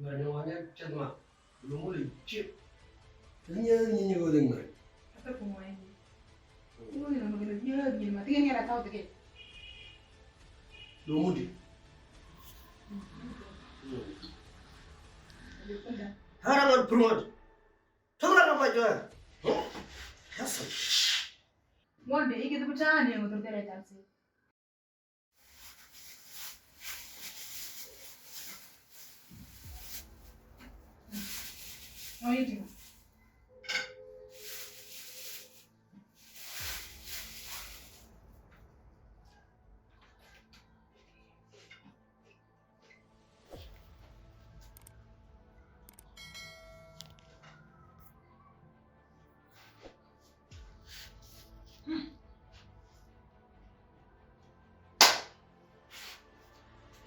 Nganya chama lumuli chip nya go deng mai Apa kumai ni? Ini nama kena dia gini mati kan ada tahu tak? lumudi haraman promote thogla na pa jo hasa Mau deh, kita percaya ni yang betul tidak tahu sih. Oh itu.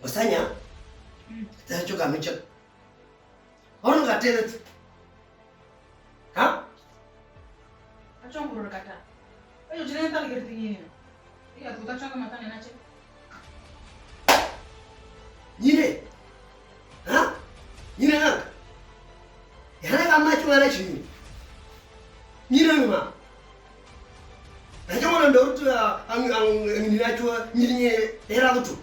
Masanya ta juga mencet orang nggak telet ha Acung kurang kata. Ayo jangan tali kerja ini. Iya, tu tak cakap mata ni nace. Nyine ha nyine ha yana ga ma cuma na shi nyine ma na jama da urtu an ni na cuma nyine era gutu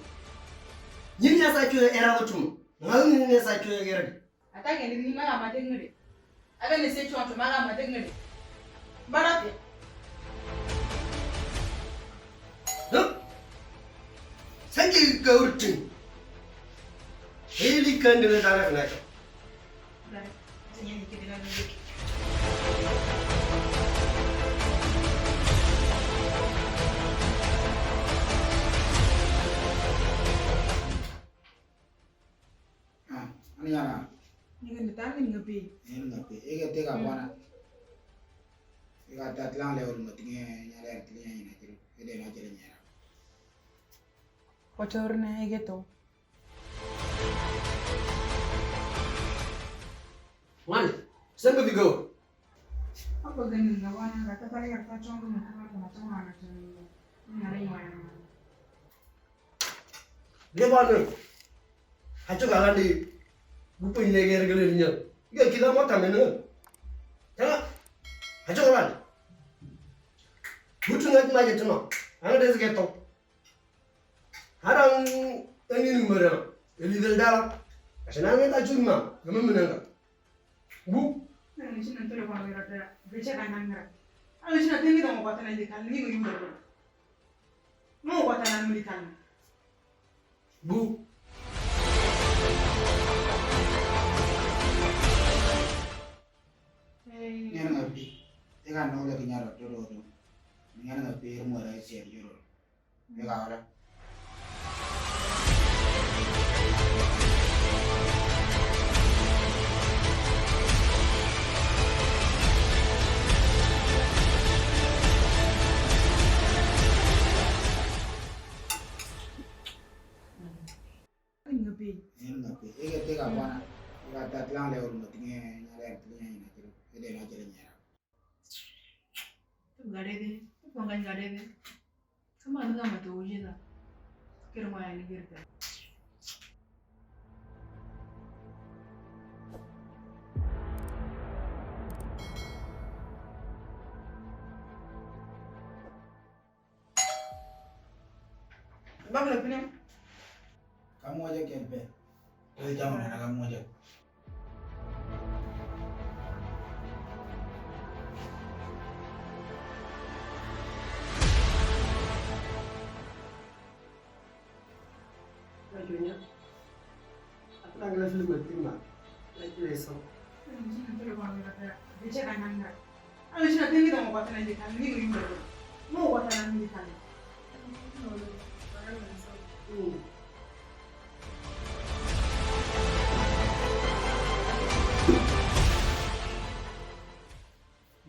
nyine ya sa cuma era gutu ngal ni ne sa cuma gere Ata ke ni mana mati ngere. Aga ni se cuma mana mati ngere. Barat ya. sanji ga urtu heli kan da na na Barat. Jangan ni kita nak ni. Ani yana Ni kan datang ni ngapi. en ngapi ege tega bana ega tatlang le urma tinge nyale tinge ina tiru ede na jere nyara Kotor na gitu. wan sanga bigo Apa gani na wana kata tali kata cuma macam mana tu. Ni ada yang mana. Lebanon hacu galan di bupu ini gere gere nya ya kita mau tamen ta hacu galan butu ngat ma jetu no ana des geto haran ani numero eli del dala asana ngeta chuma gama menanga bu Ni sih nanti lepas orang kata baca kan anggar. Ayo sih nanti kita mau kata nanti kan ni mungkin betul. Mau kata nanti kan. bu nyana ngapi ega no le nyara to do do nyana ngapi mo ra ser juro ega ora Ni ngapi. en ngapi ege tega bana ega tatlang le urma tinge nyale tinge ina tiru ede na jere nyara Tu gade deh. Tu pangkat gade deh. Sama ada sama tu je dah. Kira mana ni kira. Bapak lepas ni. kamu aja kelpe ede jaman na kamu aja ajunya aku nanggal film berterima lagi besok Ni sih nanti lepas orang kata baca kan anggar. Ayo sih nanti kita mau kata nanti kan ni mungkin betul. Mau kata nanti kan.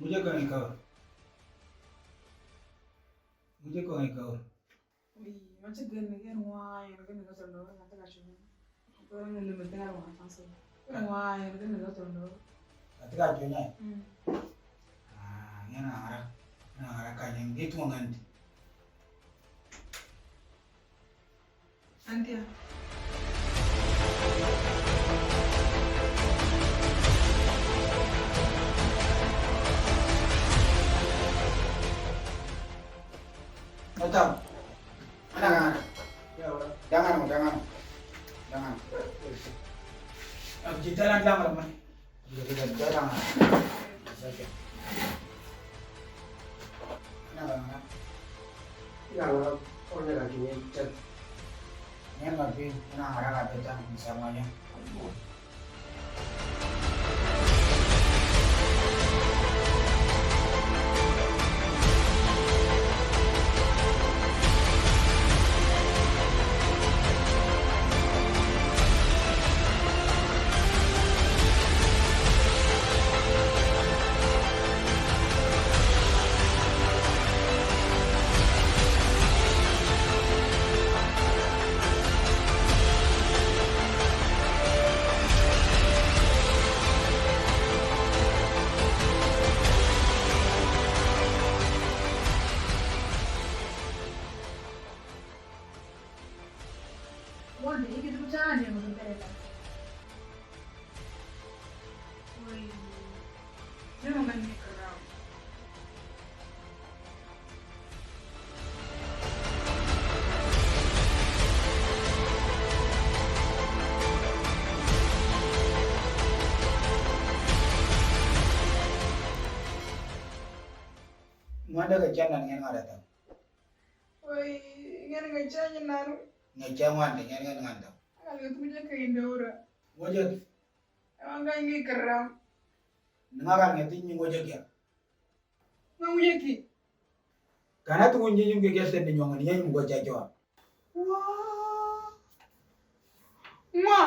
मुझे कहीं कवर मुझे कहीं cover Macam gini kan wah yang kan nggak tahu nanti kasih. Orang yang lebih dengar orang langsung. Wah yang kan nggak tahu. ketika ajunya yana arah kanyang gitu nganti Nanti ya. jalan lang naman. Jalan. Sige. Ano? Ikaw, kung nagagawin dyan. Ngayon mag-bin, nangangarang ka dyan, isama niya. Boleh, kita berjalan ya mungkin ternyata. Woi, dia makan mie kerang. Mana kerjaan yang ada tahu? Woi, ingin ngecanya naruh. Ngecang mana yang ada? Kalau itu punya keindahan. Wajah, Emang kayak mie kerang. nengaran ngeti ni wajah kia. Mau yaki. Karena tu kunci juga kia sen ni nyongan ni yang wajah jawab. Wah. Ma.